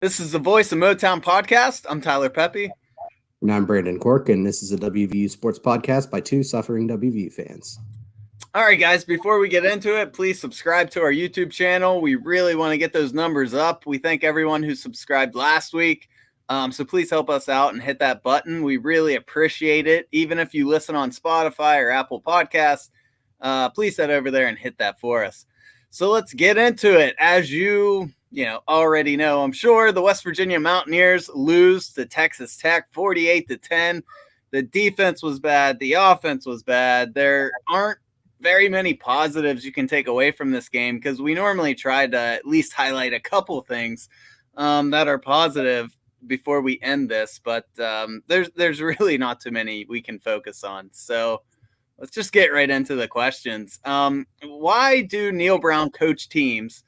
This is the Voice of Motown podcast. I'm Tyler Pepe. And I'm Brandon Cork, and this is a WVU sports podcast by two suffering WVU fans. All right, guys, before we get into it, please subscribe to our YouTube channel. We really want to get those numbers up. We thank everyone who subscribed last week. So please help us out and hit that button. We really appreciate it. Even if you listen on Spotify or Apple Podcasts, please head over there and hit that for us. So let's get into it. As you already know, I'm sure the West Virginia Mountaineers lose to Texas Tech 48-10. The defense was bad. The offense was bad. There aren't very many positives you can take away from this game because we normally try to at least highlight a couple things that are positive before we end this, but there's really not too many we can focus on. So let's just get right into the questions. Why do Neal Brown coach teams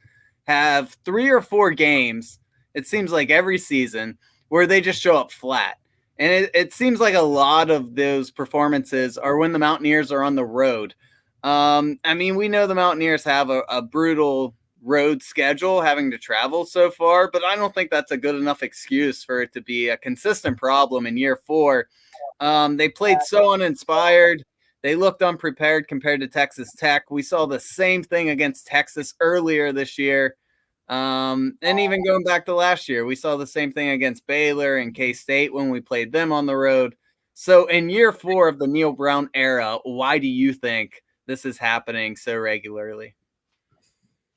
have 3 or 4 games, it seems like every season, where they just show up flat? And it seems like a lot of those performances are when the Mountaineers are on the road. We know the Mountaineers have a brutal road schedule, having to travel so far, but I don't think that's a good enough excuse for it to be a consistent problem in year 4. They played so uninspired. They looked unprepared compared to Texas Tech. We saw the same thing against Texas earlier this year. And even going back to last year, we saw the same thing against Baylor and K-State when we played them on the road. So in year 4 of the Neal Brown era, why do you think this is happening so regularly?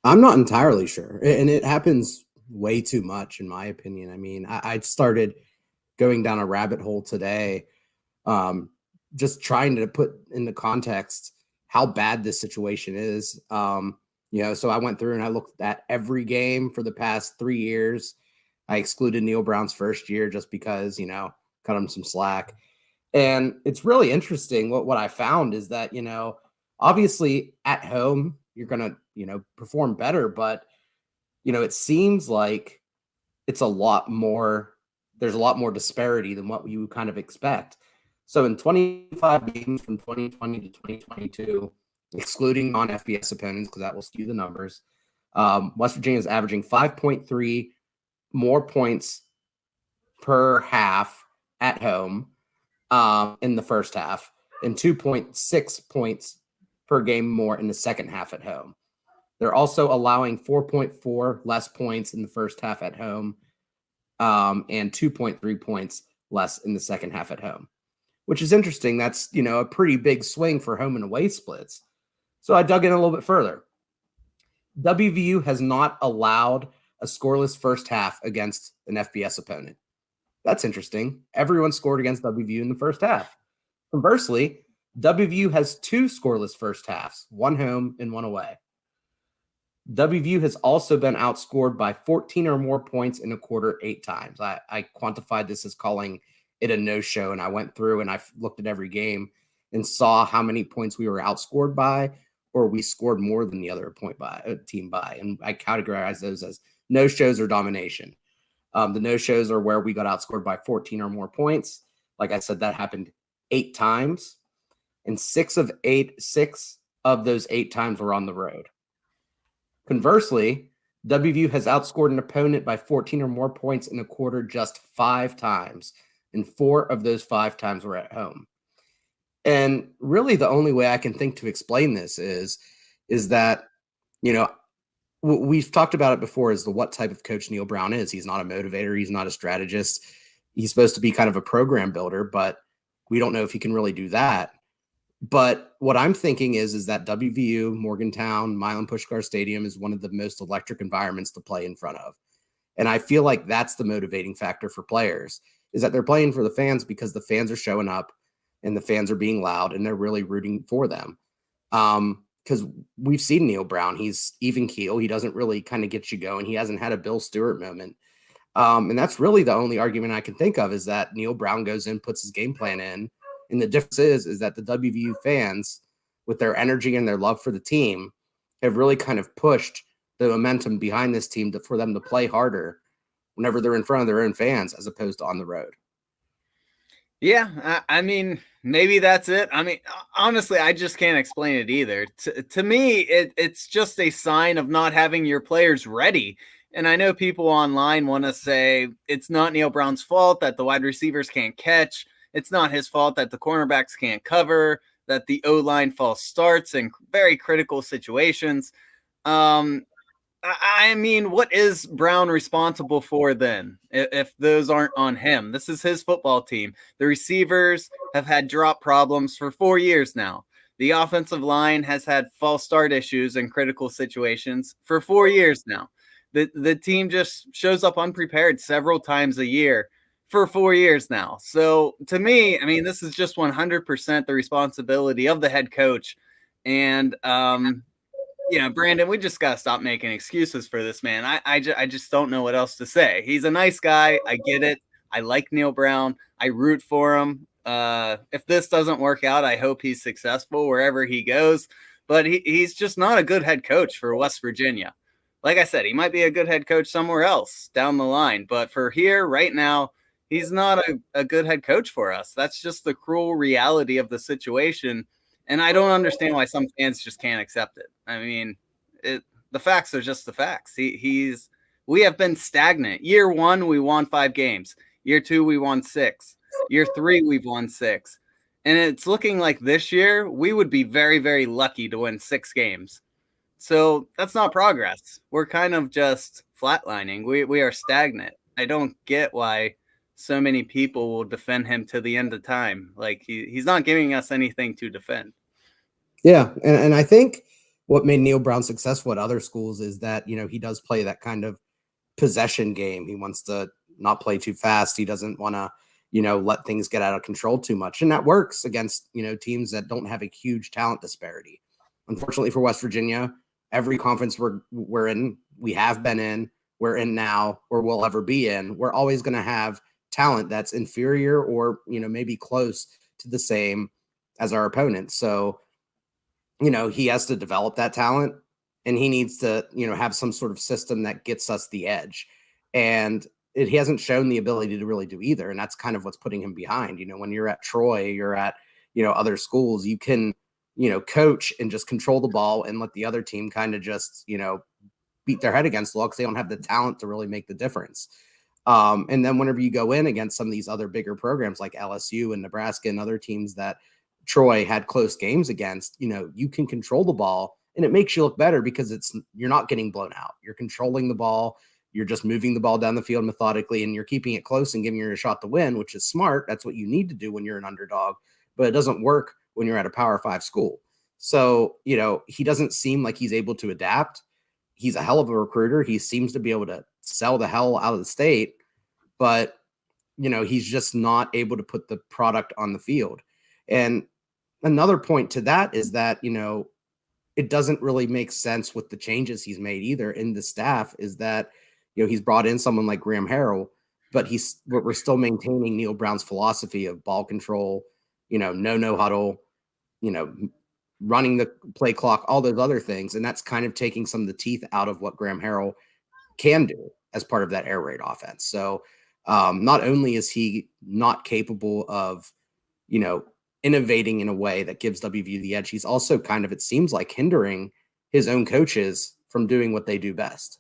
I'm not entirely sure. And it happens way too much, in my opinion. I mean, I started going down a rabbit hole today, just trying to put into context how bad this situation is. So I went through and I looked at every game for the past 3 years. I excluded Neal Brown's first year just because, cut him some slack. And it's really interesting. What I found is that, obviously at home, you're going to, perform better, but, it seems like it's a lot more, there's a lot more disparity than what you kind of expect. So in 25 games from 2020 to 2022, excluding non-FBS opponents, because that will skew the numbers, West Virginia is averaging 5.3 more points per half at home in the first half and 2.6 points per game more in the second half at home. They're also allowing 4.4 less points in the first half at home and 2.3 points less in the second half at home, which is interesting. That's, a pretty big swing for home and away splits. So I dug in a little bit further. WVU has not allowed a scoreless first half against an FBS opponent. That's interesting. Everyone scored against WVU in the first half. Conversely, WVU has 2 scoreless first halves, 1 home and 1 away. WVU has also been outscored by 14 or more points in a quarter 8 times. I quantified this as calling it a no-show, and I went through and I looked at every game and saw how many points we were outscored by, or we scored more than the other team by, and I categorize those as no-shows or domination. The no-shows are where we got outscored by 14 or more points. Like I said, that happened 8 times, and 6 of those 8 times were on the road. Conversely, WVU has outscored an opponent by 14 or more points in a quarter just 5 times, and 4 of those 5 times were at home. And really the only way I can think to explain this is that, we've talked about it before, is what type of coach Neal Brown is. He's not a motivator. He's not a strategist. He's supposed to be kind of a program builder, but we don't know if he can really do that. But what I'm thinking is that WVU, Morgantown, Milan Puskar Stadium is one of the most electric environments to play in front of. And I feel like that's the motivating factor for players, is that they're playing for the fans because the fans are showing up and the fans are being loud and they're really rooting for them. Because we've seen Neal Brown. He's even keel. He doesn't really kind of get you going. He hasn't had a Bill Stewart moment. And that's really the only argument I can think of, is that Neal Brown goes in, puts his game plan in. And the difference is that the WVU fans, with their energy and their love for the team, have really kind of pushed the momentum behind this team for them to play harder whenever they're in front of their own fans as opposed to on the road. Yeah, maybe that's it. Honestly, I just can't explain it either. To me, it's just a sign of not having your players ready. And I know people online want to say it's not Neal Brown's fault that the wide receivers can't catch. It's not his fault that the cornerbacks can't cover, that the O-line false starts in very critical situations. I mean, what is Brown responsible for then if those aren't on him? This is his football team. The receivers have had drop problems for 4 years now. The offensive line has had false start issues in critical situations for 4 years now. The team just shows up unprepared several times a year for 4 years now. So to me, I mean, this is just 100% the responsibility of the head coach. And Brandon, we just got to stop making excuses for this man. I just don't know what else to say. He's a nice guy. I get it. I like Neal Brown. I root for him. If this doesn't work out, I hope he's successful wherever he goes. But he's just not a good head coach for West Virginia. Like I said, he might be a good head coach somewhere else down the line. But for here, right now, he's not a good head coach for us. That's just the cruel reality of the situation. And I don't understand why some fans just can't accept it. I mean, the facts are just the facts. We have been stagnant. Year 1, we won 5 games. Year 2, we won 6. Year 3, we've won 6. And it's looking like this year, we would be very, very lucky to win 6 games. So that's not progress. We're kind of just flatlining. We are stagnant. I don't get why so many people will defend him to the end of time. Like he's not giving us anything to defend. Yeah. And I think what made Neal Brown successful at other schools is that, he does play that kind of possession game. He wants to not play too fast. He doesn't want to, let things get out of control too much. And that works against, teams that don't have a huge talent disparity. Unfortunately for West Virginia, every conference we're in, we have been in, we're in now, or will ever be in, we're always going to have talent that's inferior or, maybe close to the same as our opponent. So, he has to develop that talent and he needs to, have some sort of system that gets us the edge. And he hasn't shown the ability to really do either. And that's kind of what's putting him behind. When you're at Troy, you're at, other schools, you can, coach and just control the ball and let the other team kind of just, beat their head against the wall because they don't have the talent to really make the difference. And then whenever you go in against some of these other bigger programs like LSU and Nebraska and other teams that Troy had close games against, you can control the ball and it makes you look better because you're not getting blown out. You're controlling the ball. You're just moving the ball down the field methodically and you're keeping it close and giving you a shot to win, which is smart. That's what you need to do when you're an underdog, but it doesn't work when you're at a Power 5 school. So, he doesn't seem like he's able to adapt. He's a hell of a recruiter. He seems to be able to sell the hell out of the state, but, he's just not able to put the product on the field. And another point to that is that, it doesn't really make sense with the changes he's made either in the staff is that, he's brought in someone like Graham Harrell, but we're still maintaining Neal Brown's philosophy of ball control, no huddle, running the play clock, all those other things. And that's kind of taking some of the teeth out of what Graham Harrell can do as part of that air raid offense. So not only is he not capable of, innovating in a way that gives WVU the edge, he's also kind of, it seems like, hindering his own coaches from doing what they do best.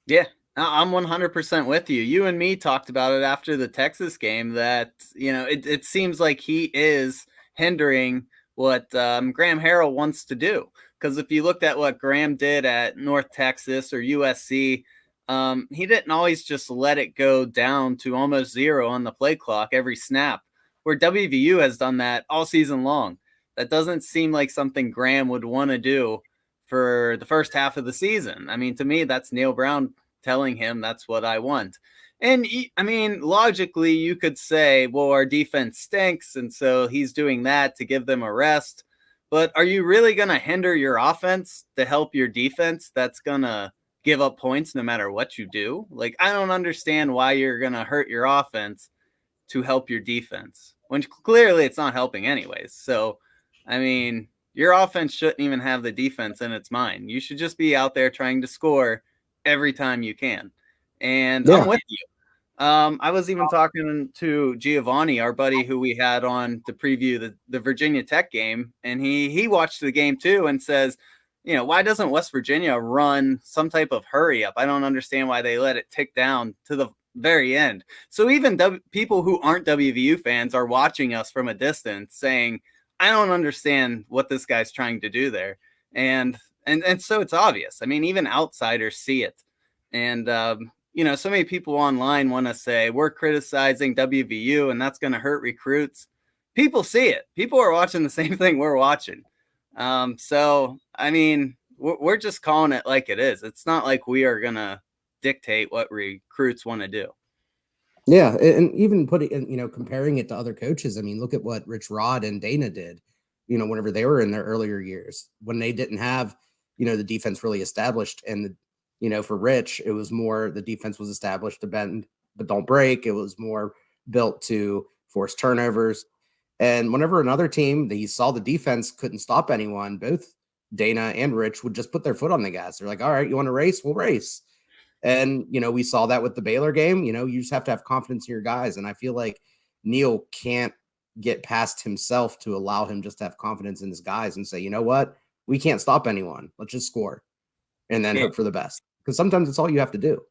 Yeah, I'm 100% with you. You and me talked about it after the Texas game that, it seems like he is hindering what Graham Harrell wants to do. Because if you looked at what Graham did at North Texas or USC, he didn't always just let it go down to almost 0 on the play clock every snap, where WVU has done that all season long. That doesn't seem like something Graham would want to do for the first half of the season. I mean, to me, that's Neal Brown telling him that's what I want. And I mean, logically, you could say, well, our defense stinks, and so he's doing that to give them a rest. But are you really going to hinder your offense to help your defense that's going to give up points no matter what you do? Like, I don't understand why you're going to hurt your offense to help your defense, when clearly it's not helping anyways. So, I mean, your offense shouldn't even have the defense in its mind. You should just be out there trying to score every time you can. And yeah. I'm with you. I was even talking to Giovanni, our buddy who we had on to preview the Virginia Tech game, and he watched the game too and says, why doesn't West Virginia run some type of hurry up? I don't understand why they let it tick down to the very end. So even people who aren't WVU fans are watching us from a distance saying, I don't understand what this guy's trying to do there. And so it's obvious. I mean, even outsiders see it. And, so many people online want to say we're criticizing WVU and that's going to hurt recruits. People see it. People are watching the same thing we're watching. So, I mean, we're just calling it like it is. It's not like we are going to dictate what recruits want to do. Yeah. And even comparing it to other coaches. I mean, look at what Rich Rod and Dana did, whenever they were in their earlier years, when they didn't have, the defense really established. And, for Rich, it was more the defense was established to bend, but don't break. It was more built to force turnovers. And whenever another team, they saw the defense couldn't stop anyone, both Dana and Rich would just put their foot on the gas. They're like, all right, you want to race? We'll race. And, we saw that with the Baylor game. You just have to have confidence in your guys. And I feel like Neal can't get past himself to allow him just to have confidence in his guys and say, you know what? We can't stop anyone. Let's just score and then hope for the best. Because sometimes it's all you have to do.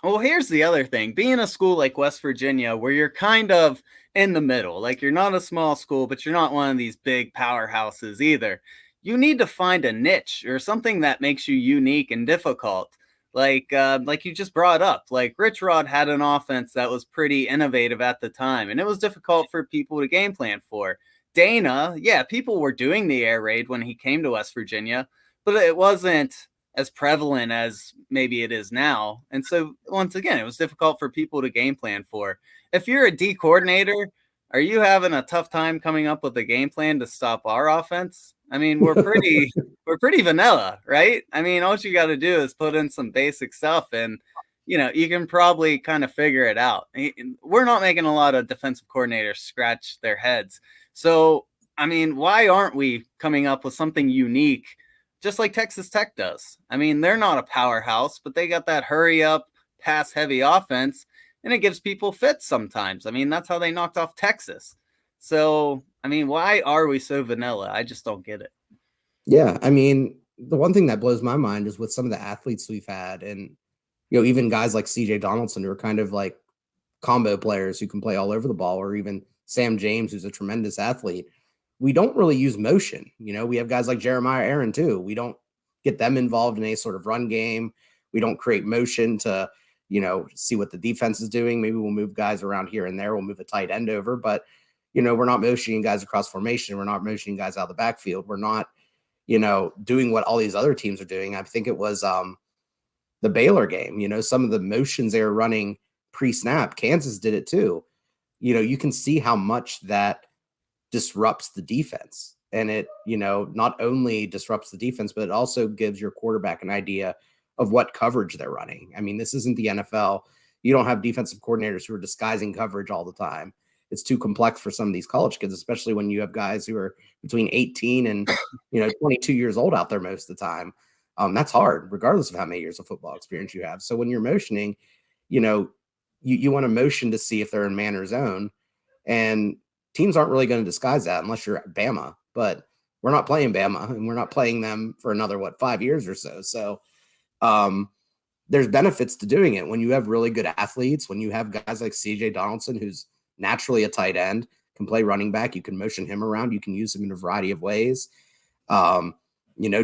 Well, here's the other thing. Being a school like West Virginia, where you're kind of in the middle, like you're not a small school, but you're not one of these big powerhouses either. You need to find a niche or something that makes you unique and difficult. Like you just brought up, like Rich Rod had an offense that was pretty innovative at the time, and it was difficult for people to game plan for. Dana, yeah, people were doing the air raid when he came to West Virginia, but it wasn't as prevalent as maybe it is now. And so once again, it was difficult for people to game plan for. If you're a D coordinator, are you having a tough time coming up with a game plan to stop our offense? I mean, we're pretty vanilla, right? I mean, all you got to do is put in some basic stuff and, you can probably kind of figure it out. We're not making a lot of defensive coordinators scratch their heads. So, I mean, why aren't we coming up with something unique, just like Texas Tech does? I mean, they're not a powerhouse, but they got that hurry up, pass heavy offense, and it gives people fits sometimes. I mean, that's how they knocked off Texas. So, I mean, why are we so vanilla? I just don't get it. Yeah. I mean, the one thing that blows my mind is with some of the athletes we've had and, even guys like CJ Donaldson who are kind of like combo players who can play all over the ball, or even Sam James, who's a tremendous athlete. We don't really use motion. We have guys like Jeremiah Aaron too. We don't get them involved in any sort of run game. We don't create motion to, see what the defense is doing. Maybe we'll move guys around here and there. We'll move a tight end over, but we're not motioning guys across formation. We're not motioning guys out of the backfield. We're not, doing what all these other teams are doing. I think it was the Baylor game, some of the motions they were running pre-snap. Kansas did it too. You can see how much that disrupts the defense. And it, not only disrupts the defense, but it also gives your quarterback an idea of what coverage they're running. I mean, this isn't the NFL. You don't have defensive coordinators who are disguising coverage all the time. It's too complex for some of these college kids, especially when you have guys who are between 18 and 22 years old out there most of the time. That's hard, regardless of how many years of football experience you have. So when you're motioning, you want to motion to see if they're in man or zone, and teams aren't really going to disguise that unless you're at Bama. But we're not playing Bama, and we're not playing them for another 5 years or so. So there's benefits to doing it when you have really good athletes. When you have guys like CJ Donaldson, who's naturally a tight end, can play running back. You can motion him around. You can use him in a variety of ways.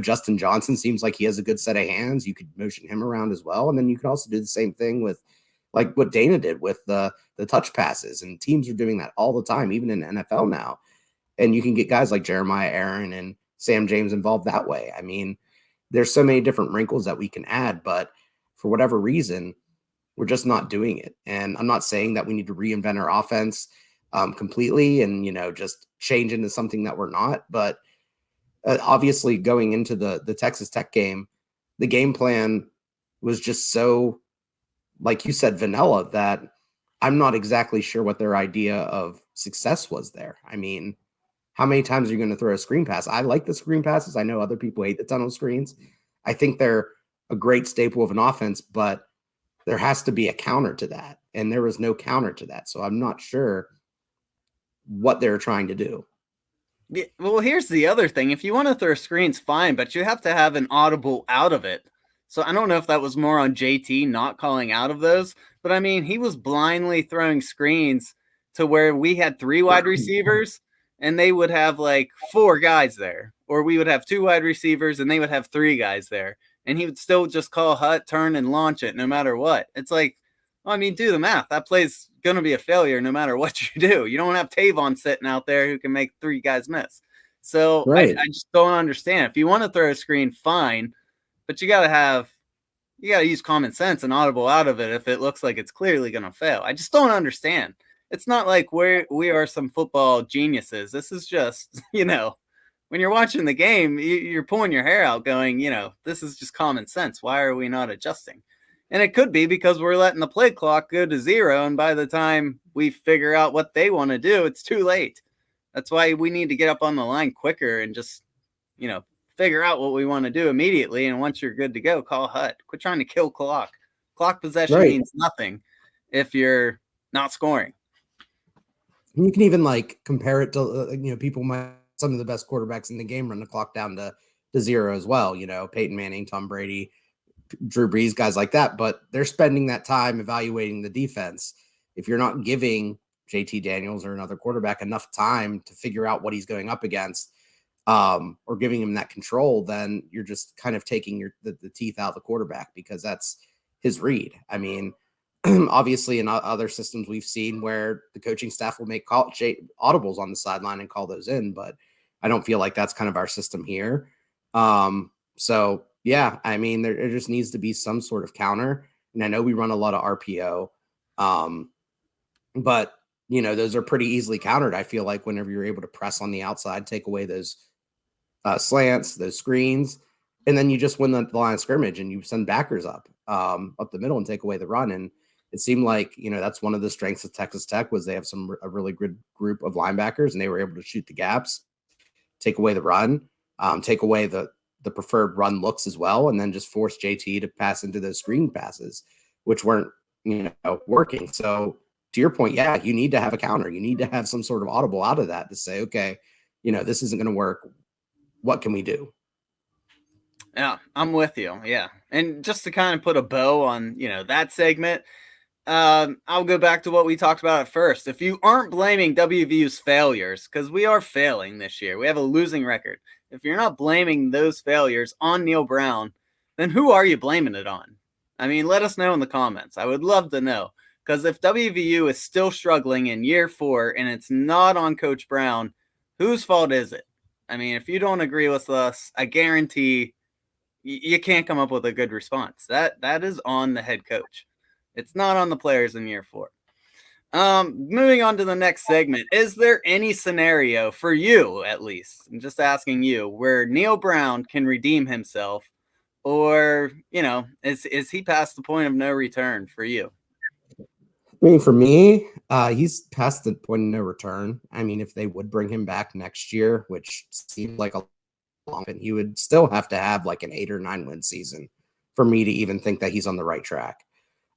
Justin Johnson seems like he has a good set of hands. You could motion him around as well. And then you can also do the same thing with like what Dana did with the touch passes, and teams are doing that all the time, even in the NFL now. And you can get guys like Jeremiah Aaron and Sam James involved that way. I mean, there's so many different wrinkles that we can add, but for whatever reason, we're just not doing it. And I'm not saying that we need to reinvent our offense completely and, just change into something that we're not. But obviously going into the Texas Tech game, the game plan was just so, like you said, vanilla, that I'm not exactly sure what their idea of success was there. I mean, how many times are you going to throw a screen pass? I like the screen passes. I know other people hate the tunnel screens. I think they're a great staple of an offense, but there has to be a counter to that. And there was no counter to that. So I'm not sure what they're trying to do. Yeah, well, here's the other thing. If you want to throw screens, fine, but you have to have an audible out of it. So I don't know if that was more on JT not calling out of those, but I mean, he was blindly throwing screens to where we had 3 wide receivers and they would have like 4 guys there, or we would have 2 wide receivers and they would have 3 guys there. And he would still just call hut, turn, and launch it no matter what. It's like, well, I mean, do the math. That play's going to be a failure no matter what you do. You don't have Tavon sitting out there who can make 3 guys miss. So Right. I just don't understand. If you want to throw a screen, fine, but you got to use common sense and audible out of it if it looks like it's clearly going to fail. I just don't understand. It's not like we are some football geniuses. This is just, when you're watching the game, you're pulling your hair out going, this is just common sense. Why are we not adjusting? And it could be because we're letting the play clock go to 0. And by the time we figure out what they want to do, it's too late. That's why we need to get up on the line quicker and just, figure out what we want to do immediately. And once you're good to go, call hut. Quit trying to kill clock. Clock possession means nothing if you're not scoring. You can even compare it to, people some of the best quarterbacks in the game run the clock down to 0 as well. Peyton Manning, Tom Brady, Drew Brees, guys like that, but they're spending that time evaluating the defense. If you're not giving JT Daniels or another quarterback enough time to figure out what he's going up against, or giving him that control, then you're just kind of taking the teeth out of the quarterback because that's his read. I mean, obviously in other systems we've seen where the coaching staff will make audibles on the sideline and call those in, but I don't feel like that's kind of our system here. So yeah, I mean, there just needs to be some sort of counter. And I know we run a lot of RPO, but those are pretty easily countered. I feel like whenever you're able to press on the outside, take away those slants, those screens, and then you just win the line of scrimmage and you send backers up the middle and take away the run. And it seemed like, that's one of the strengths of Texas Tech was they have a really good group of linebackers and they were able to shoot the gaps, take away the run, take away the preferred run looks as well, and then just force JT to pass into those screen passes, which weren't, working. So to your point, yeah, you need to have a counter. You need to have some sort of audible out of that to say, okay, this isn't going to work. What can we do? Yeah, I'm with you. Yeah. And just to kind of put a bow on, that segment, I'll go back to what we talked about at first. If you aren't blaming WVU's failures, because we are failing this year, we have a losing record. If you're not blaming those failures on Neal Brown, then who are you blaming it on? I mean, let us know in the comments. I would love to know. Because if WVU is still struggling in year 4 and it's not on Coach Brown, whose fault is it? I mean, if you don't agree with us, I guarantee you can't come up with a good response. That is on the head coach. It's not on the players in year 4. Moving on to the next segment. Is there any scenario for you, at least, I'm just asking you, where Neal Brown can redeem himself, or, is he past the point of no return for you? I mean, for me, he's past the point of no return. I mean, if they would bring him back next year, which seems like a long, he would still have to have like an 8 or 9 win season for me to even think that he's on the right track.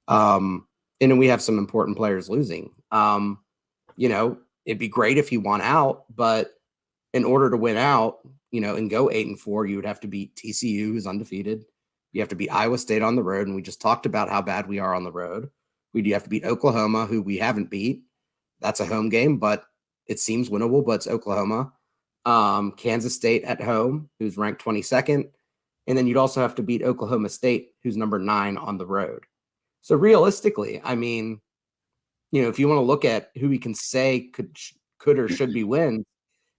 And then we have some important players losing. It'd be great if he won out, but in order to win out, and go 8-4, you would have to beat TCU, who's undefeated. You have to beat Iowa State on the road, and we just talked about how bad we are on the road. We do have to beat Oklahoma, who we haven't beat. That's a home game, but it seems winnable, but it's Oklahoma. Kansas State at home, who's ranked 22nd. And then you'd also have to beat Oklahoma State, who's number 9 on the road. So realistically, I mean, if you want to look at who we can say could or should be wins,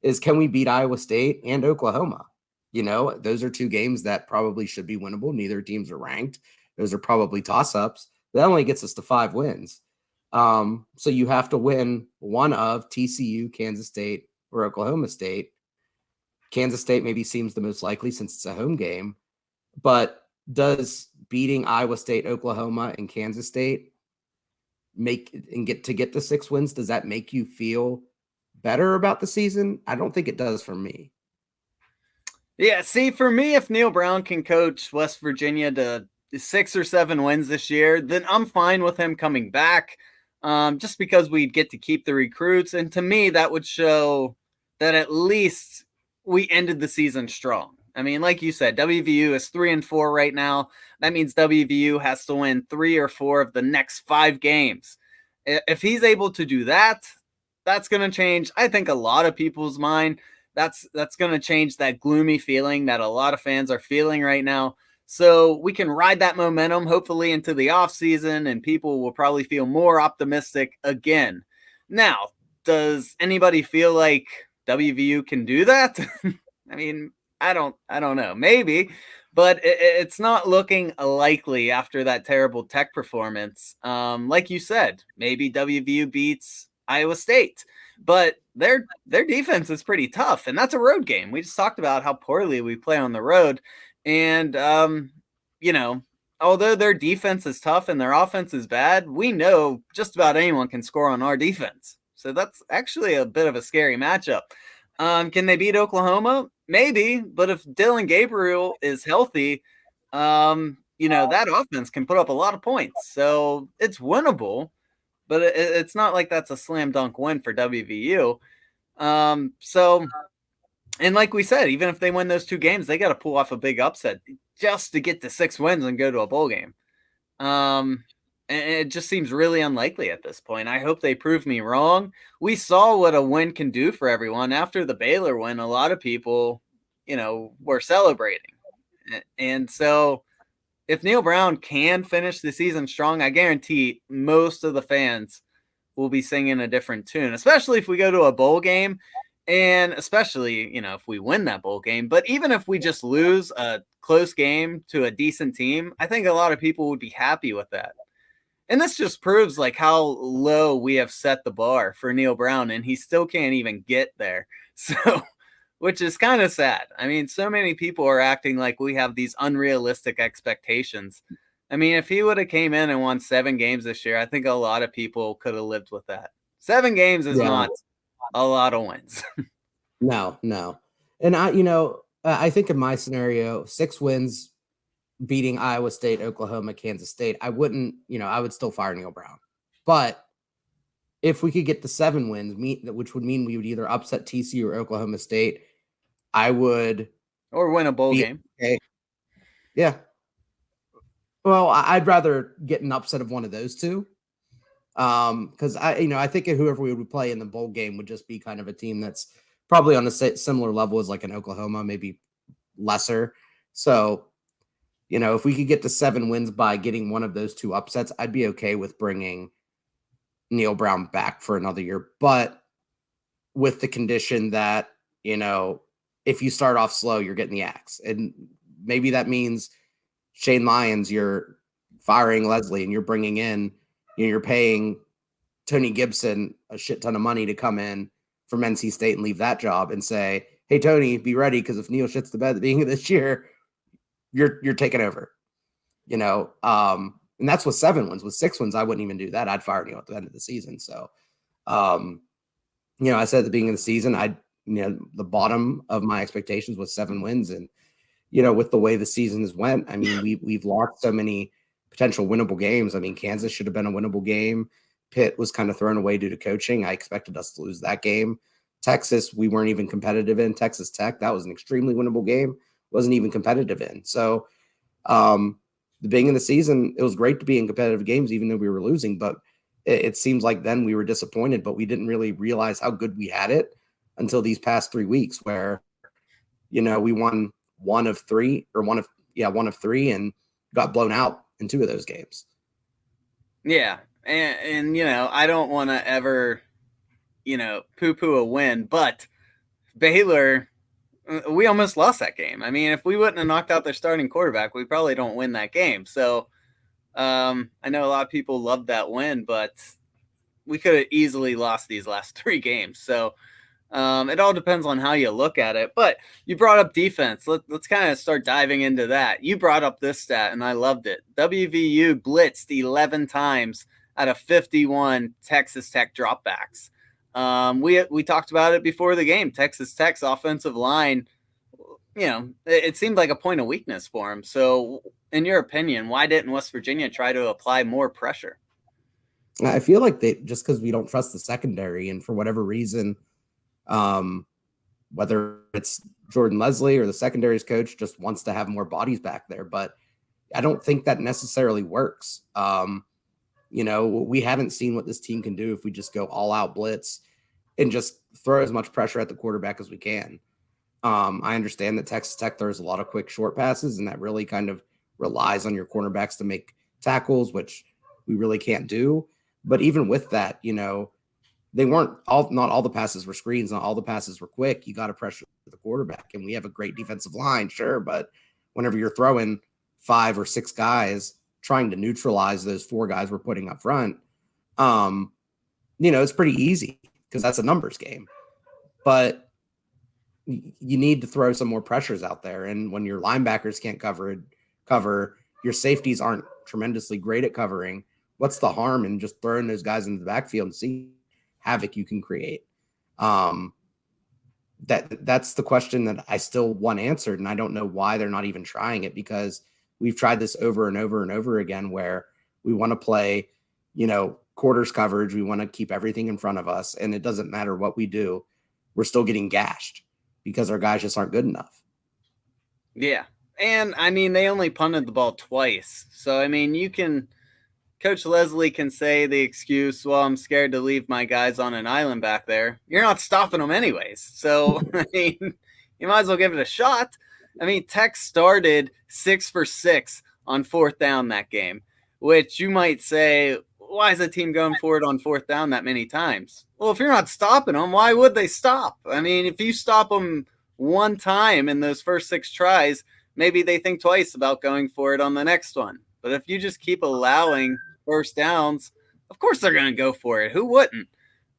is can we beat Iowa State and Oklahoma? Those are 2 games that probably should be winnable. Neither teams are ranked. Those are probably toss-ups. That only gets us to 5 wins. So you have to win one of TCU, Kansas State, or Oklahoma State. Kansas State maybe seems the most likely since it's a home game. But does beating Iowa State, Oklahoma, and Kansas State get to 6 wins, does that make you feel better about the season? I don't think it does for me. Yeah, see, for me, if Neal Brown can coach West Virginia to 6 or 7 wins this year, then I'm fine with him coming back, just because we'd get to keep the recruits. And to me, that would show that at least we ended the season strong. I mean, like you said, WVU is 3-4 right now. That means WVU has to win 3 or 4 of the next 5 games. If he's able to do that, that's going to change, I think, a lot of people's mind. That's going to change that gloomy feeling that a lot of fans are feeling right now. So we can ride that momentum, hopefully, into the offseason, and people will probably feel more optimistic again. Now, does anybody feel like WVU can do that? I mean, I don't know. Maybe, but it's not looking likely after that terrible Tech performance. Like you said, maybe WVU beats Iowa State, but their defense is pretty tough, and that's a road game. We just talked about how poorly we play on the road, and you know, although their defense is tough and their offense is bad, we know just about anyone can score on our defense. So that's actually a bit of a scary matchup. Can they beat Oklahoma? Maybe, but if Dylan Gabriel is healthy, that offense can put up a lot of points. So it's winnable, but it's not like that's a slam dunk win for WVU. And like we said, even if they win those 2 games, they got to pull off a big upset just to get to 6 wins and go to a bowl game. And it just seems really unlikely at this point. I hope they prove me wrong. We saw what a win can do for everyone. After the Baylor win, a lot of people, were celebrating. And so if Neal Brown can finish the season strong, I guarantee most of the fans will be singing a different tune, especially if we go to a bowl game. And especially, if we win that bowl game. But even if we just lose a close game to a decent team, I think a lot of people would be happy with that. And this just proves like how low we have set the bar for Neal Brown, and he still can't even get there. So, which is kind of sad. I mean, so many people are acting like we have these unrealistic expectations. I mean, if he would have came in and won 7 games this year, I think a lot of people could have lived with that. 7 games is not a lot of wins. No. And I think in my scenario, 6 wins beating Iowa State, Oklahoma, Kansas State, I wouldn't, I would still fire Neal Brown. But if we could get to 7 wins, which would mean we would either upset TCU or Oklahoma State, I would. Or win a bowl game. Okay. Yeah. Well, I'd rather get an upset of one of those 2. Because I think whoever we would play in the bowl game would just be kind of a team that's probably on a similar level as like an Oklahoma, maybe lesser. So, if we could get to 7 wins by getting one of those 2 upsets, I'd be okay with bringing Neal Brown back for another year, but with the condition that, if you start off slow, you're getting the axe. And maybe that means Shane Lyons, you're firing Leslie and you're bringing in, you're paying Tony Gibson a shit ton of money to come in from NC State and leave that job and say, hey, Tony, be ready, because if Neal shits the bed at the beginning of this year, you're taking over. And that's with 7 wins. With 6 wins, I wouldn't even do that. I'd fire Neal at the end of the season. So, I said at the beginning of the season, the bottom of my expectations was 7 wins. And, with the way the season has went, I mean, we've lost so many potential winnable games. I mean, Kansas should have been a winnable game. Pitt was kind of thrown away due to coaching. I expected us to lose that game. Texas, we weren't even competitive in. Texas Tech, that was an extremely winnable game. Wasn't even competitive in. So, the beginning of the season, it was great to be in competitive games, even though we were losing. But it seems like then we were disappointed, but we didn't really realize how good we had it until these past 3 weeks, where, we won one of three and got blown out in 2 of those games. Yeah. And I don't want to ever, poo-poo a win, but Baylor, we almost lost that game. I mean, if we wouldn't have knocked out their starting quarterback, we probably don't win that game. So I know a lot of people loved that win, but we could have easily lost these last 3 games. So it all depends on how you look at it. But you brought up defense. Let's kind of start diving into that. You brought up this stat, and I loved it. WVU blitzed 11 times out of 51 Texas Tech dropbacks. We talked about it before the game. Texas Tech's offensive line, it seemed like a point of weakness for them. So, in your opinion, why didn't West Virginia try to apply more pressure? I feel like just because we don't trust the secondary, and for whatever reason, whether it's Jordan Leslie or the secondaries coach just wants to have more bodies back there. But I don't think that necessarily works. We haven't seen what this team can do if we just go all out blitz and just throw as much pressure at the quarterback as we can. I understand that Texas Tech throws a lot of quick short passes, and that really kind of relies on your cornerbacks to make tackles, which we really can't do. But even with that, they not all the passes were screens, not all the passes were quick. You got to pressure the quarterback, and we have a great defensive line, sure, but whenever you're throwing 5 or 6 guys trying to neutralize those 4 guys we're putting up front, it's pretty easy because that's a numbers game. But you need to throw some more pressures out there, and when your linebackers can't cover, your safeties aren't tremendously great at covering. What's the harm in just throwing those guys into the backfield and see havoc you can create? That's the question that I still want answered, and I don't know why they're not even trying it, because we've tried this over and over and over again where we want to play, quarters coverage. We want to keep everything in front of us, and it doesn't matter what we do. We're still getting gashed because our guys just aren't good enough. Yeah. And they only punted the ball twice. So, Coach Leslie can say the excuse, well, I'm scared to leave my guys on an island back there. You're not stopping them anyways. So, you might as well give it a shot. Tech started 6 for 6 on 4th down that game, which you might say, why is the team going for it on 4th down that many times? Well, if you're not stopping them, why would they stop? If you stop them one time in those first 6 tries, maybe they think twice about going for it on the next one. But if you just keep allowing first downs, of course they're going to go for it. Who wouldn't?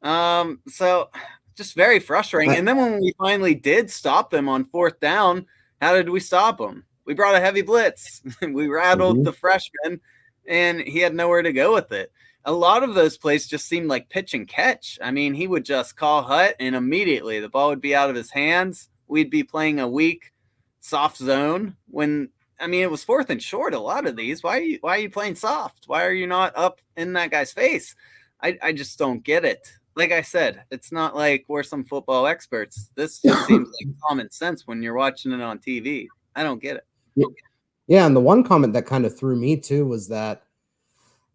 So just very frustrating. And then when we finally did stop them on 4th down, how did we stop them? We brought a heavy blitz. We rattled the freshman, and he had nowhere to go with it. A lot of those plays just seemed like pitch and catch. He would just call hut, and immediately the ball would be out of his hands. We'd be playing a weak, soft zone when, it was 4th and short. A lot of these. Why are you playing soft? Why are you not up in that guy's face? I just don't get it. Like I said, it's not like we're some football experts. This just seems like common sense when you're watching it on TV. I don't get it. Yeah, and the one comment that kind of threw me too was that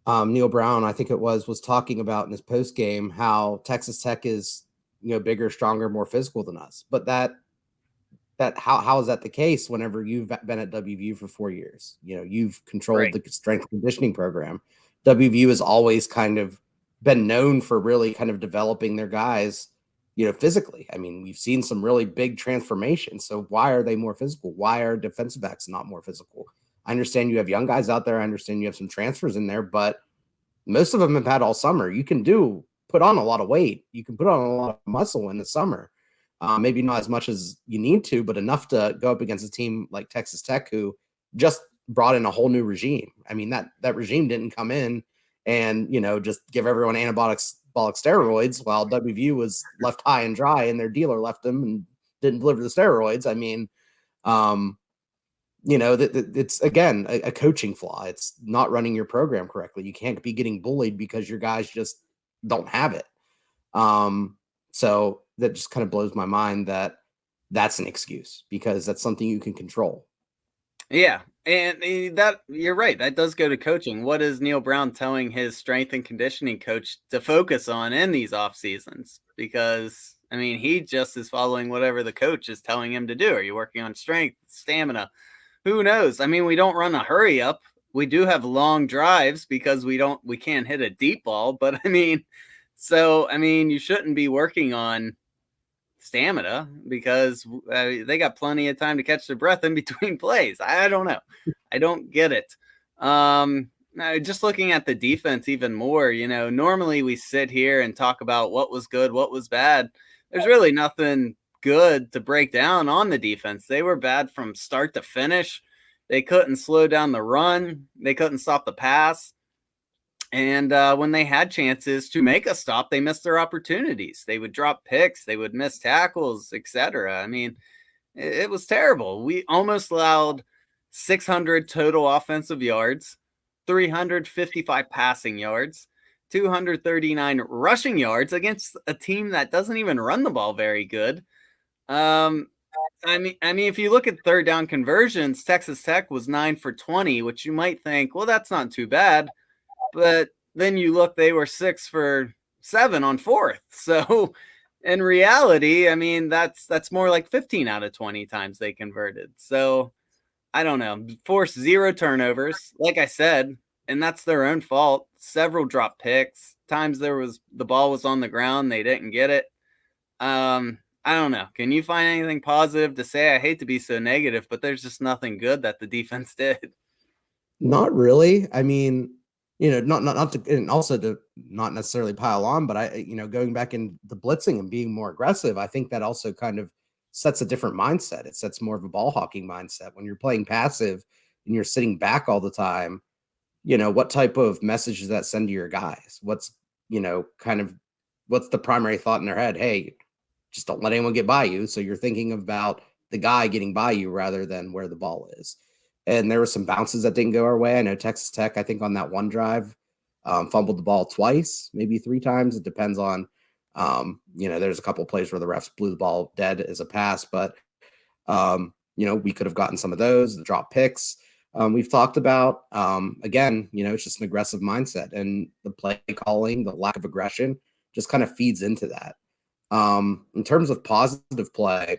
Neal Brown, I think it was talking about in his post game how Texas Tech is, bigger, stronger, more physical than us. But how is that the case whenever you've been at WVU for 4 years? You've controlled the strength conditioning program. WVU has always kind of been known for really kind of developing their guys, physically. We've seen some really big transformations. So why are they more physical? Why are defensive backs not more physical? I understand you have young guys out there. I understand you have some transfers in there, but most of them have had all summer. You can put on a lot of weight. You can put on a lot of muscle in the summer. Maybe not as much as you need to, but enough to go up against a team like Texas Tech, who just brought in a whole new regime. That regime didn't come in and, just give everyone anabolic steroids while WVU was left high and dry and their dealer left them and didn't deliver the steroids. It's, again, a coaching flaw. It's not running your program correctly. You can't be getting bullied because your guys just don't have it. So that just kind of blows my mind that that's an excuse, because that's something you can control. Yeah. And that you're right. That does go to coaching. What is Neal Brown telling his strength and conditioning coach to focus on in these off seasons? Because, he just is following whatever the coach is telling him to do. Are you working on strength, stamina? Who knows? We don't run a hurry up. We do have long drives because we can't hit a deep ball, but you shouldn't be working on stamina because they got plenty of time to catch their breath in between plays. I don't know. I don't get it. Just looking at the defense even more, normally we sit here and talk about what was good, what was bad. There's really nothing good to break down on the defense. They were bad from start to finish. They couldn't slow down the run. They couldn't stop the pass. And when they had chances to make a stop, they missed their opportunities. They would drop picks. They would miss tackles, etc. It was terrible. We almost allowed 600 total offensive yards, 355 passing yards, 239 rushing yards against a team that doesn't even run the ball very good. Um, I mean, if you look at third down conversions, Texas Tech was 9 for 20, which you might think, well, that's not too bad. But then you look, they were 6 for 7 on fourth. So in reality, I mean, that's more like 15 out of 20 times they converted. So I don't know. Forced 0 turnovers, like I said, and that's their own fault. Several drop picks. Times the ball was on the ground, they didn't get it. I don't know. Can you find anything positive to say? I hate to be so negative, but there's just nothing good that the defense did. Not really. I mean, not to, and also to not necessarily pile on, but going back in the blitzing and being more aggressive, I think that also kind of sets a different mindset. It sets more of a ball hawking mindset when you're playing passive and you're sitting back all the time. What type of message does that send to your guys? What's the primary thought in their head? Hey, just don't let anyone get by you. So you're thinking about the guy getting by you rather than where the ball is. And there were some bounces that didn't go our way. I know Texas Tech, I think on that one drive, fumbled the ball twice, maybe 3 times. It depends on, there's a couple of plays where the refs blew the ball dead as a pass, but, we could have gotten some of those, the drop picks. We've talked about, again, it's just an aggressive mindset, and the play calling, the lack of aggression just kind of feeds into that. In terms of positive play,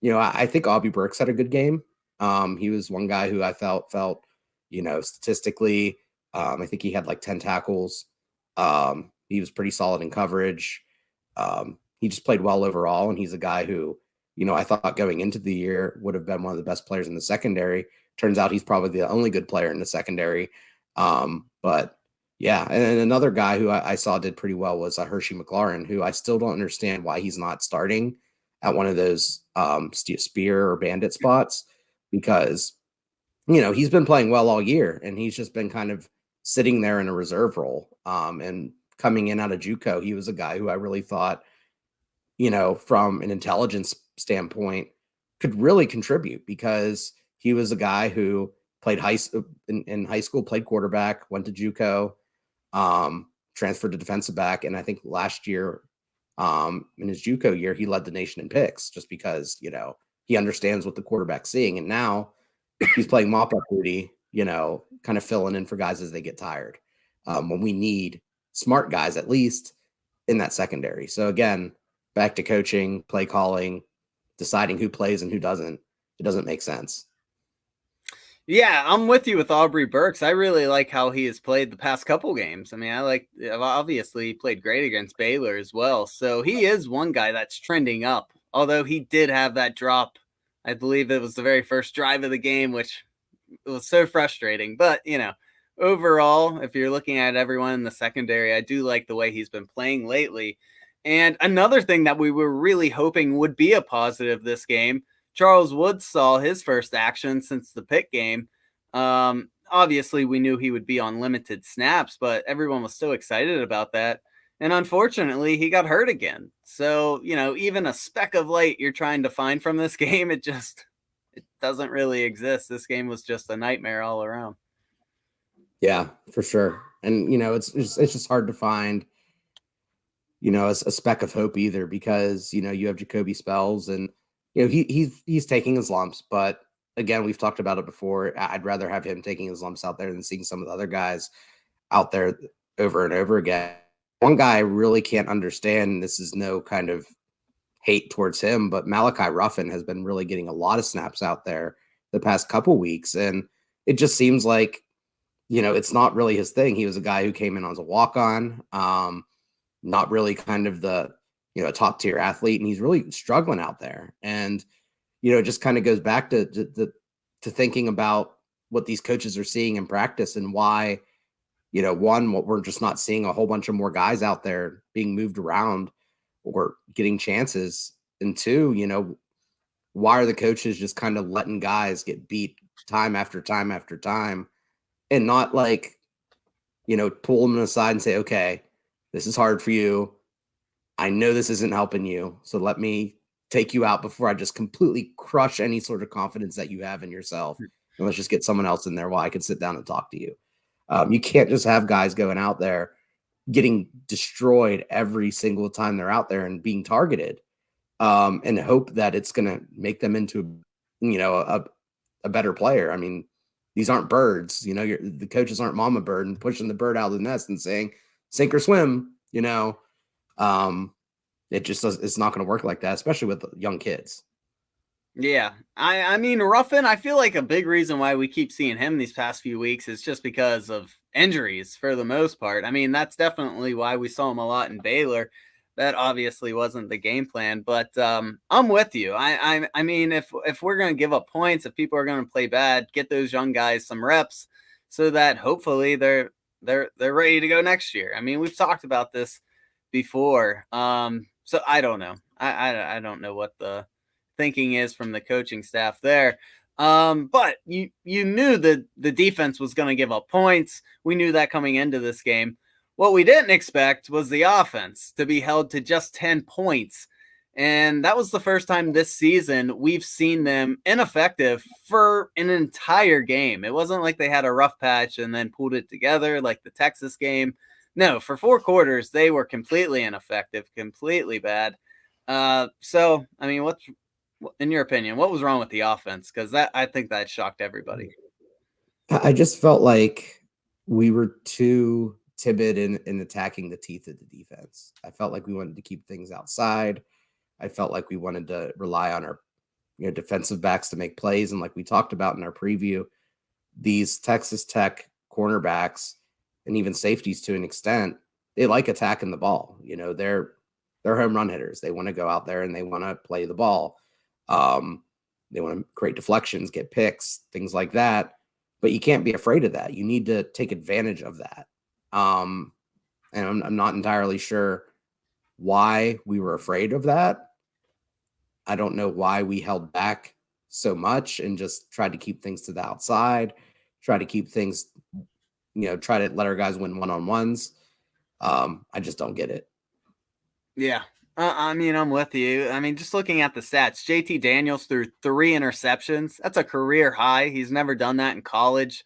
I think Aubrey Burks had a good game. He was one guy who I felt, statistically, I think he had like 10 tackles. He was pretty solid in coverage. He just played well overall. And he's a guy who, I thought going into the year would have been one of the best players in the secondary. Turns out he's probably the only good player in the secondary. But yeah. And then another guy who I saw did pretty well was Hershey McLaurin, who I still don't understand why he's not starting at one of those spear or bandit spots, because, he's been playing well all year and he's just been kind of sitting there in a reserve role. And coming in out of JUCO, he was a guy who I really thought, from an intelligence standpoint, could really contribute, because he was a guy who played in high school, played quarterback, went to JUCO, transferred to defensive back. And I think last year, in his JUCO year, he led the nation in picks just because, he understands what the quarterback's seeing. And now he's playing mop-up duty, kind of filling in for guys as they get tired, when we need smart guys, at least in that secondary. So again, back to coaching, play calling, deciding who plays and who doesn't. It doesn't make sense. Yeah, I'm with you with Aubrey Burks. I really like how he has played the past couple games. I mean, obviously he played great against Baylor as well. So he is one guy that's trending up, although he did have that drop. I believe it was the very first drive of the game, which was so frustrating. But, overall, if you're looking at everyone in the secondary, I do like the way he's been playing lately. And another thing that we were really hoping would be a positive this game, Charles Woods saw his first action since the Pitt game. Obviously, we knew he would be on limited snaps, but everyone was so excited about that. And unfortunately, he got hurt again. So, even a speck of light you're trying to find from this game, it doesn't really exist. This game was just a nightmare all around. Yeah, for sure. And, it's just hard to find, a speck of hope either, because, you have Jacoby Spells and, he's taking his lumps, but again, we've talked about it before. I'd rather have him taking his lumps out there than seeing some of the other guys out there over and over again. One guy I really can't understand, this is no kind of hate towards him, but Malachi Ruffin has been really getting a lot of snaps out there the past couple weeks. And it just seems like, it's not really his thing. He was a guy who came in as a walk-on, not really kind of the, top tier athlete, and he's really struggling out there. And, it just kind of goes back to thinking about what these coaches are seeing in practice and why, one, what we're just not seeing a whole bunch of more guys out there being moved around or getting chances. And two, why are the coaches just kind of letting guys get beat time after time after time and not pull them aside and say, okay, this is hard for you. I know this isn't helping you, so let me take you out before I just completely crush any sort of confidence that you have in yourself. And let's just get someone else in there while I can sit down and talk to you. You can't just have guys going out there getting destroyed every single time they're out there and being targeted. and hope that it's going to make them into, a better player. I mean, these aren't birds, the coaches aren't mama bird and pushing the bird out of the nest and saying, sink or swim, it just it's not going to work like that, especially with young kids. Yeah. I mean, Ruffin, I feel like a big reason why we keep seeing him these past few weeks is just because of injuries for the most part. I mean, that's definitely why we saw him a lot in Baylor. That obviously wasn't the game plan, but I'm with you. I mean, if we're going to give up points, if people are going to play bad, get those young guys some reps so that hopefully they're ready to go next year. I mean, we've talked about this before. So I don't know. I don't know what the thinking is from the coaching staff there. But you knew that the defense was going to give up points. We knew that coming into this game. What we didn't expect was the offense to be held to just 10 points. And that was the first time this season we've seen them ineffective for an entire game. It wasn't like they had a rough patch and then pulled it together like the Texas game. No, for 4 quarters, they were completely ineffective, completely bad. So, I mean, what's in your opinion, what was wrong with the offense? Because I think that shocked everybody. I just felt like we were too timid in attacking the teeth of the defense. I felt like we wanted to keep things outside. I felt like we wanted to rely on our defensive backs to make plays. And like we talked about in our preview, these Texas Tech cornerbacks and even safeties to an extent, they like attacking the ball. They're home run hitters. They want to go out there and they want to play the ball. They want to create deflections, get picks, things like that. But you can't be afraid of that. You need to take advantage of that. And I'm not entirely sure why we were afraid of that. I don't know why we held back so much and just tried to keep things to the outside, try to keep things, try to let our guys win one-on-ones. I just don't get it. Yeah. I mean, I'm with you. I mean, just looking at the stats, JT Daniels threw 3 interceptions. That's a career high. He's never done that in college.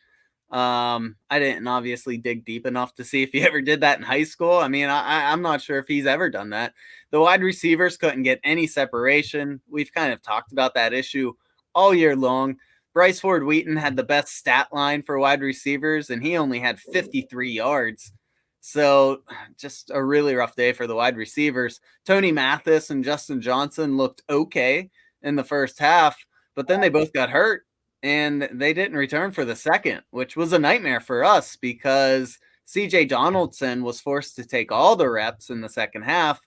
I didn't obviously dig deep enough to see if he ever did that in high school. I mean, I'm not sure if he's ever done that. The wide receivers couldn't get any separation. We've kind of talked about that issue all year long. Bryce Ford Wheaton had the best stat line for wide receivers, and he only had 53 yards. So just a really rough day for the wide receivers. Tony Mathis and Justin Johnson looked okay in the first half, but then they both got hurt and they didn't return for the second, which was a nightmare for us because CJ Donaldson was forced to take all the reps in the second half.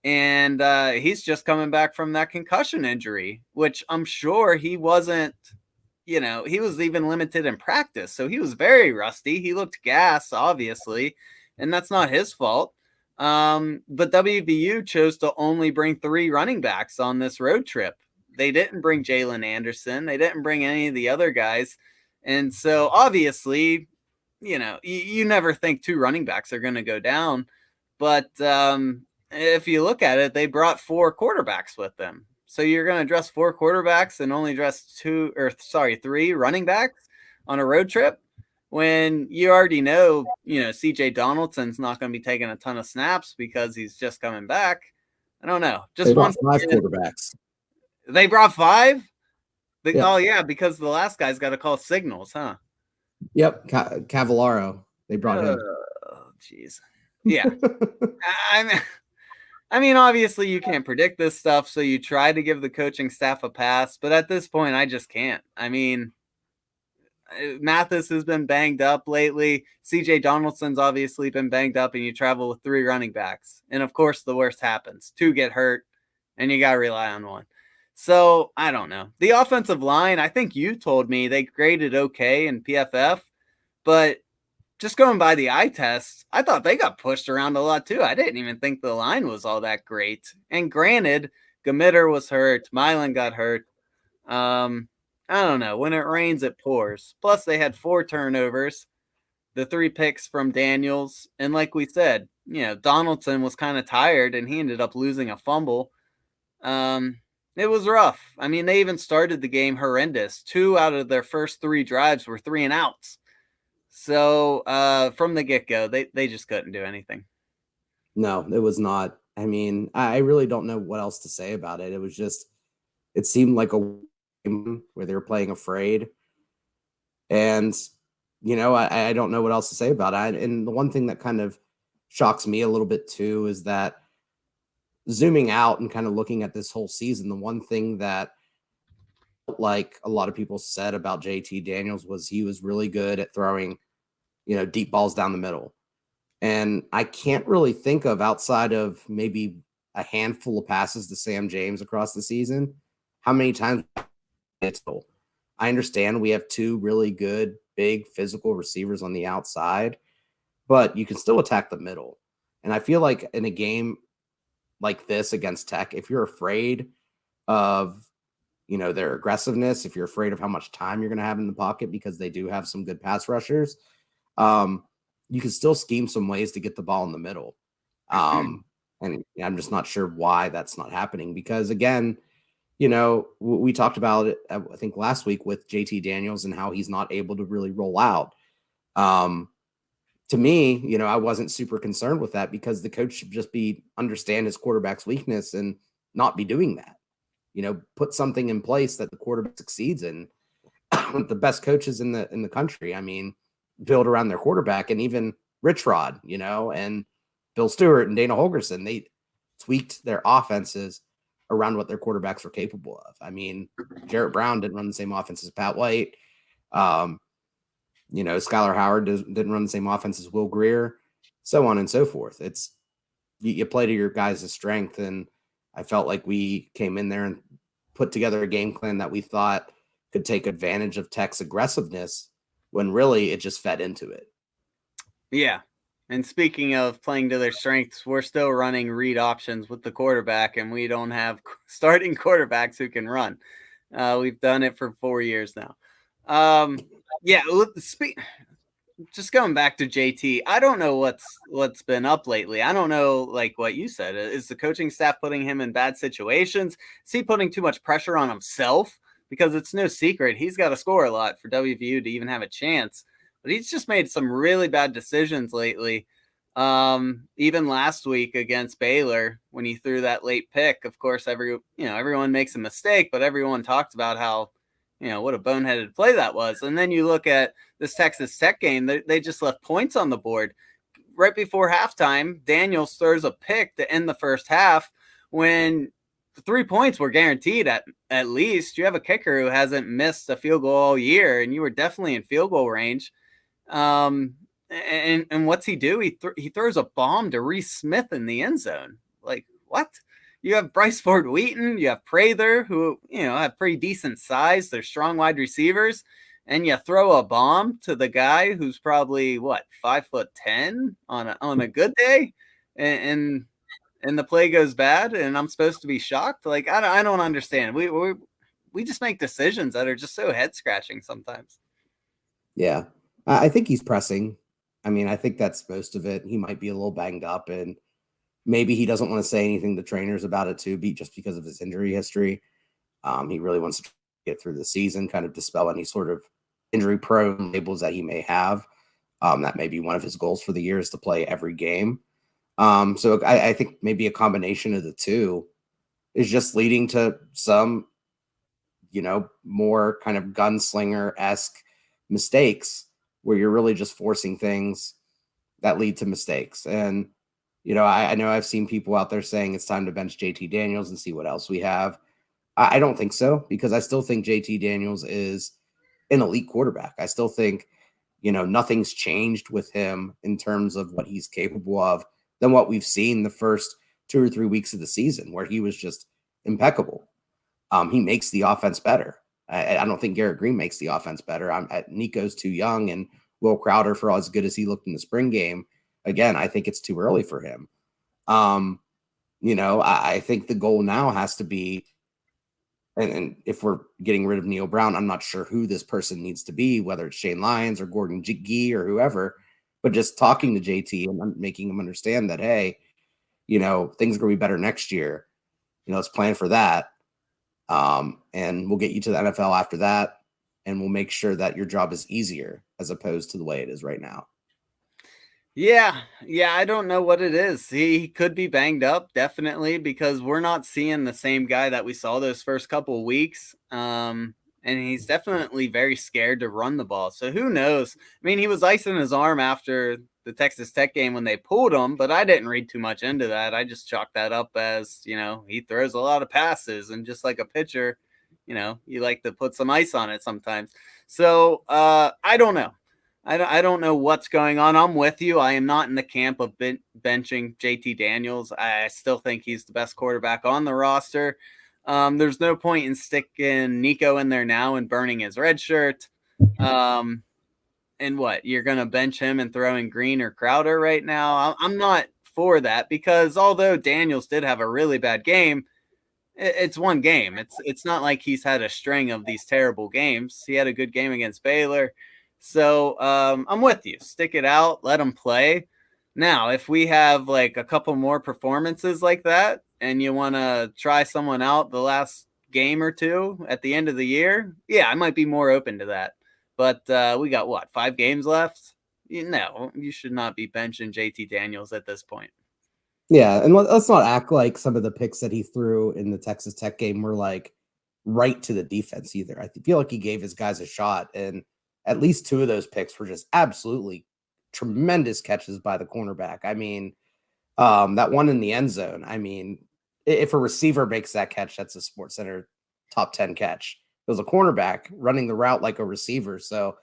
And he's just coming back from that concussion injury, which I'm sure he wasn't, he was even limited in practice. So he was very rusty. He looked gas, obviously. And that's not his fault. But WVU chose to only bring 3 running backs on this road trip. They didn't bring Jalen Anderson. They didn't bring any of the other guys. And so obviously, you never think 2 running backs are going to go down. But if you look at it, they brought 4 quarterbacks with them. So you're going to dress 4 quarterbacks and only dress 3 running backs on a road trip, when you already know, CJ Donaldson's not going to be taking a ton of snaps because he's just coming back. I don't know. Just 5 quarterbacks. They brought 5? Yep. Oh, yeah, because the last guy's got to call signals, huh? Yep. Cavallaro. They brought him. Oh, jeez. Yeah. I mean, obviously you can't predict this stuff, so you try to give the coaching staff a pass, but at this point, I just can't. I mean, Mathis has been banged up lately. CJ Donaldson's obviously been banged up, and you travel with 3 running backs. And of course, the worst happens. 2 get hurt, and you got to rely on 1. So I don't know. The offensive line, I think you told me they graded okay in PFF, but just going by the eye test, I thought they got pushed around a lot too. I didn't even think the line was all that great. And granted, Gamitter was hurt. Milan got hurt. I don't know. When it rains, it pours. Plus, they had 4 turnovers, the 3 picks from Daniels. And like we said, Donaldson was kind of tired, and he ended up losing a fumble. It was rough. I mean, they even started the game horrendous. 2 out of their first 3 drives were 3 and outs. So from the get-go, they just couldn't do anything. No, it was not I mean, I really don't know what else to say about it. It seemed like a game where they were playing afraid. And, I don't know what else to say about it. And the one thing that kind of shocks me a little bit too is that zooming out and kind of looking at this whole season, the one thing that like a lot of people said about JT Daniels was he was really good at throwing, deep balls down the middle. And I can't really think of, outside of maybe a handful of passes to Sam James across the season, how many times it's total. I understand we have two really good, big physical receivers on the outside, but you can still attack the middle. And I feel like in a game like this against Tech, if you're afraid of, their aggressiveness, if you're afraid of how much time you're going to have in the pocket, because they do have some good pass rushers, you can still scheme some ways to get the ball in the middle. And I'm just not sure why that's not happening, because again, we talked about it, I think last week with JT Daniels and how he's not able to really roll out. To me, I wasn't super concerned with that, because the coach should just understand his quarterback's weakness and not be doing that. Put something in place that the quarterback succeeds in. The best coaches in the country, I mean, build around their quarterback. And even Rich Rod, and Bill Stewart and Dana Holgerson, they tweaked their offenses around what their quarterbacks were capable of. I mean, Jarrett Brown didn't run the same offense as Pat White. Skylar Howard didn't run the same offense as Will Grier, so on and so forth. It's you play to your guys' strength, and I felt like we came in there and put together a game plan that we thought could take advantage of Tech's aggressiveness, when really it just fed into it. Yeah. And speaking of playing to their strengths, we're still running read options with the quarterback, and we don't have starting quarterbacks who can run. We've done it for 4 years now. Just going back to JT, I don't know what's been up lately. I don't know, like what you said. Is the coaching staff putting him in bad situations? Is he putting too much pressure on himself? Because it's no secret he's got to score a lot for WVU to even have a chance. But he's just made some really bad decisions lately. Even last week against Baylor, when he threw that late pick, of course, everyone makes a mistake, but everyone talked about how, what a boneheaded play that was. And then you look at this Texas Tech game, they just left points on the board. Right before halftime, Daniels throws a pick to end the first half when the 3 points were guaranteed at least. You have a kicker who hasn't missed a field goal all year, and you were definitely in field goal range. And what's he do? He throws a bomb to Reese Smith in the end zone. Like, what? You have Bryce Ford Wheaton, you have Prather, who, have pretty decent size. They're strong wide receivers. And you throw a bomb to the guy who's probably 5'10" on a good day, and the play goes bad, and I'm supposed to be shocked. Like, I don't understand. We just make decisions that are just so head scratching sometimes. Yeah, I think he's pressing. I mean, I think that's most of it. He might be a little banged up, and maybe he doesn't want to say anything to trainers about it too, just because of his injury history. He really wants to get through the season, kind of dispel any sort of injury-prone labels that he may have. That may be one of his goals for the year, is to play every game. So I think maybe a combination of the two is just leading to some, more kind of gunslinger-esque mistakes, where you're really just forcing things that lead to mistakes. And, I know I've seen people out there saying it's time to bench JT Daniels and see what else we have. I don't think so, because I still think JT Daniels is an elite quarterback. I still think, nothing's changed with him in terms of what he's capable of than what we've seen the first 2 or 3 weeks of the season, where he was just impeccable. He makes the offense better. I don't think Garrett Green makes the offense better. Nico's too young, and Will Crowder, for all as good as he looked in the spring game, again, I think it's too early for him. I think the goal now has to be, and if we're getting rid of Neal Brown, I'm not sure who this person needs to be, whether it's Shane Lyons or Gordon Gee or whoever, but just talking to JT and making him understand that, hey, things are going to be better next year. Let's plan for that. And we'll get you to the NFL after that, and we'll make sure that your job is easier as opposed to the way it is right now. Yeah, I don't know what it is. He could be banged up, definitely, because we're not seeing the same guy that we saw those first couple of weeks. And he's definitely very scared to run the ball. So who knows? I mean, he was icing his arm after the Texas Tech game when they pulled him, but I didn't read too much into that. I just chalked that up as, he throws a lot of passes, and just like a pitcher, you like to put some ice on it sometimes. So I don't know. I don't know what's going on. I'm with you. I am not in the camp of benching JT Daniels. I still think he's the best quarterback on the roster. There's no point in sticking Nico in there now and burning his red shirt. And what, you're going to bench him and throw in Green or Crowder right now? I'm not for that, because although Daniels did have a really bad game, it's one game. It's not like he's had a string of these terrible games. He had a good game against Baylor. So I'm with you. Stick it out. Let him play. Now, if we have like a couple more performances like that, and you want to try someone out the last game or two at the end of the year, yeah, I might be more open to that. But we got, what, 5 games left? No, you should not be benching JT Daniels at this point. Yeah, and let's not act like some of the picks that he threw in the Texas Tech game were like right to the defense either. I feel like he gave his guys a shot, and at least 2 of those picks were just absolutely tremendous catches by the cornerback. I mean, that one in the end zone, I mean, if a receiver makes that catch, that's a SportsCenter top 10 catch. It was a cornerback running the route like a receiver. So,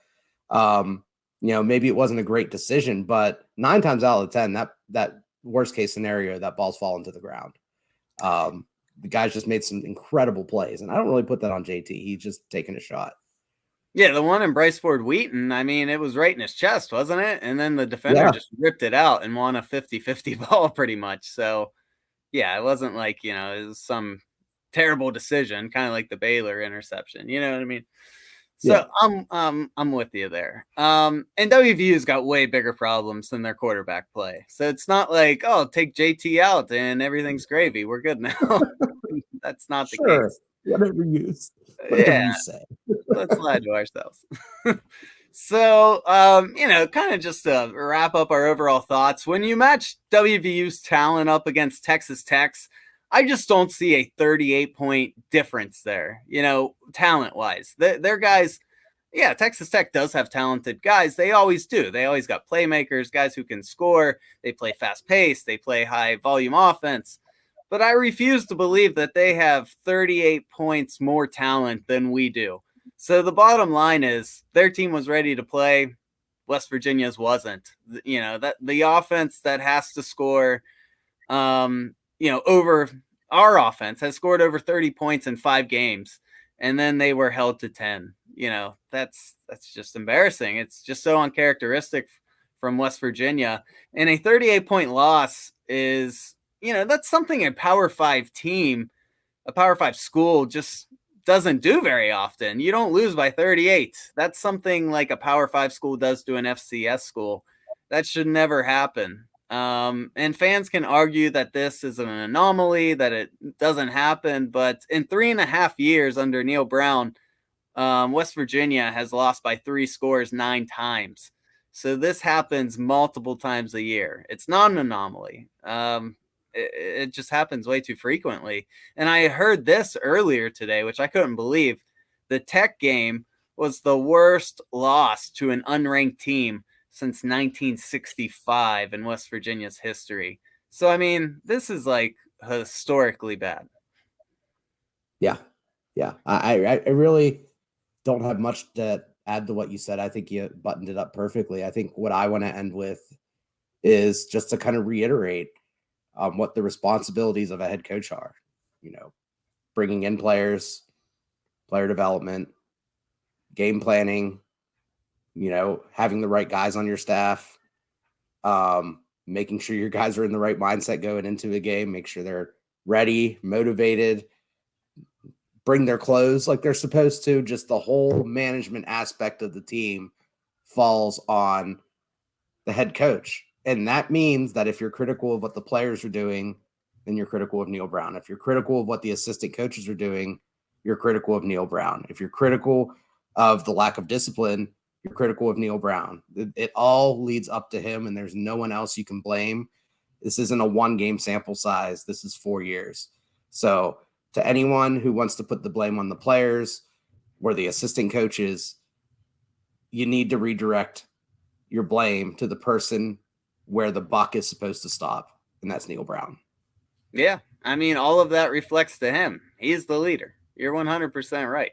maybe it wasn't a great decision, but 9 times out of 10, that worst case scenario, that ball's falling to the ground. The guys just made some incredible plays, and I don't really put that on JT. He's just taking a shot. Yeah, the one in Bryce Ford Wheaton, I mean, it was right in his chest, wasn't it? And then the defender just ripped it out and won a 50-50 ball pretty much. So, yeah, it wasn't like, it was some terrible decision, kind of like the Baylor interception. You know what I mean? So I'm with you there. And WVU's got way bigger problems than their quarterback play. So it's not like, oh, take JT out and everything's gravy. We're good now. That's not the case. Whatever you say. Let's lie to ourselves. So, kind of just to wrap up our overall thoughts, when you match WVU's talent up against Texas Tech's, I just don't see a 38-point difference there, talent-wise. Their guys, yeah, Texas Tech does have talented guys. They always do. They always got playmakers, guys who can score. They play fast-paced. They play high-volume offense. But I refuse to believe that they have 38 points more talent than we do. So the bottom line is their team was ready to play. West Virginia's wasn't. That the offense that has to score, over our offense has scored over 30 points in 5 games, and then they were held to 10. That's just embarrassing. It's just so uncharacteristic from West Virginia. And a 38-point loss is, that's something a Power 5 team, a Power 5 school just doesn't do very often. You don't lose by 38. That's something like a Power 5 school does to an FCS school. That should never happen. And fans can argue that this is an anomaly, that it doesn't happen. But in 3.5 years under Neal Brown, West Virginia has lost by 3 scores 9 times. So this happens multiple times a year. It's not an anomaly. It just happens way too frequently. And I heard this earlier today, which I couldn't believe. The Tech game was the worst loss to an unranked team since 1965 in West Virginia's history. So, I mean, this is like historically bad. Yeah. I really don't have much to add to what you said. I think you buttoned it up perfectly. I think what I want to end with is just to kind of reiterate what the responsibilities of a head coach are. Bringing in players, player development, game planning, having the right guys on your staff, making sure your guys are in the right mindset going into the game, make sure they're ready, motivated, bring their clothes like they're supposed to. Just the whole management aspect of the team falls on the head coach. And that means that if you're critical of what the players are doing, then you're critical of Neal Brown. If you're critical of what the assistant coaches are doing, you're critical of Neal Brown. If you're critical of the lack of discipline, you're critical of Neal Brown. It all leads up to him, and there's no one else you can blame. This isn't a 1-game sample size. This is 4 years. So to anyone who wants to put the blame on the players or the assistant coaches, you need to redirect your blame to the person where the buck is supposed to stop, and that's Neal Brown. Yeah, I mean, all of that reflects to him. He's the leader. You're 100% right.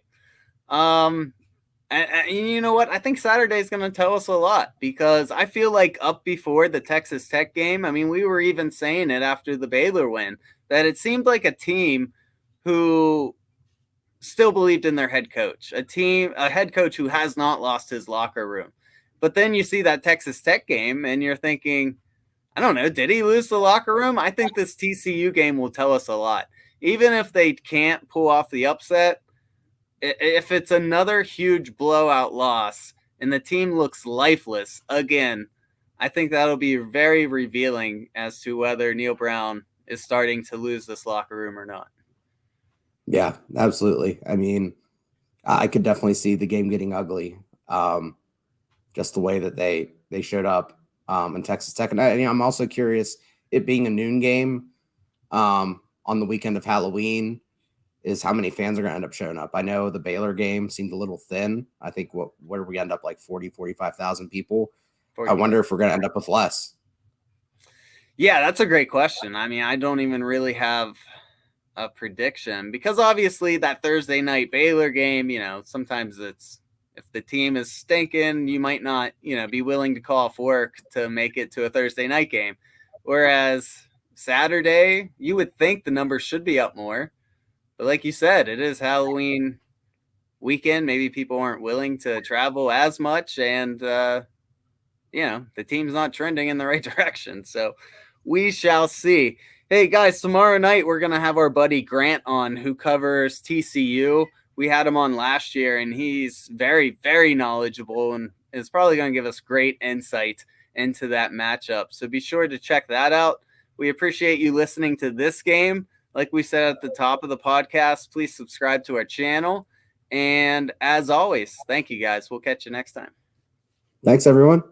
And you know what? I think Saturday is going to tell us a lot, because I feel like up before the Texas Tech game, I mean, we were even saying it after the Baylor win, that it seemed like a team who still believed in their head coach, a head coach who has not lost his locker room. But then you see that Texas Tech game and you're thinking, I don't know, did he lose the locker room? I think this TCU game will tell us a lot. Even if they can't pull off the upset, if it's another huge blowout loss and the team looks lifeless again, I think that'll be very revealing as to whether Neal Brown is starting to lose this locker room or not. Yeah, absolutely. I mean, I could definitely see the game getting ugly. Just the way that they showed up in Texas Tech. And I'm also curious, it being a noon game on the weekend of Halloween, is how many fans are going to end up showing up. I know the Baylor game seemed a little thin. I think where we end up, like 45,000 people. 40. I wonder if we're going to end up with less. Yeah, that's a great question. I mean, I don't even really have a prediction, because obviously that Thursday night Baylor game, sometimes it's, if the team is stinking, you might not, be willing to call off work to make it to a Thursday night game. Whereas Saturday, you would think the numbers should be up more. But like you said, it is Halloween weekend. Maybe people aren't willing to travel as much, and, the team's not trending in the right direction. So we shall see. Hey, guys, tomorrow night we're going to have our buddy Grant on, who covers TCU. We had him on last year, and he's very, very knowledgeable and is probably going to give us great insight into that matchup. So be sure to check that out. We appreciate you listening to this game. Like we said at the top of the podcast, please subscribe to our channel. And as always, thank you guys. We'll catch you next time. Thanks, everyone.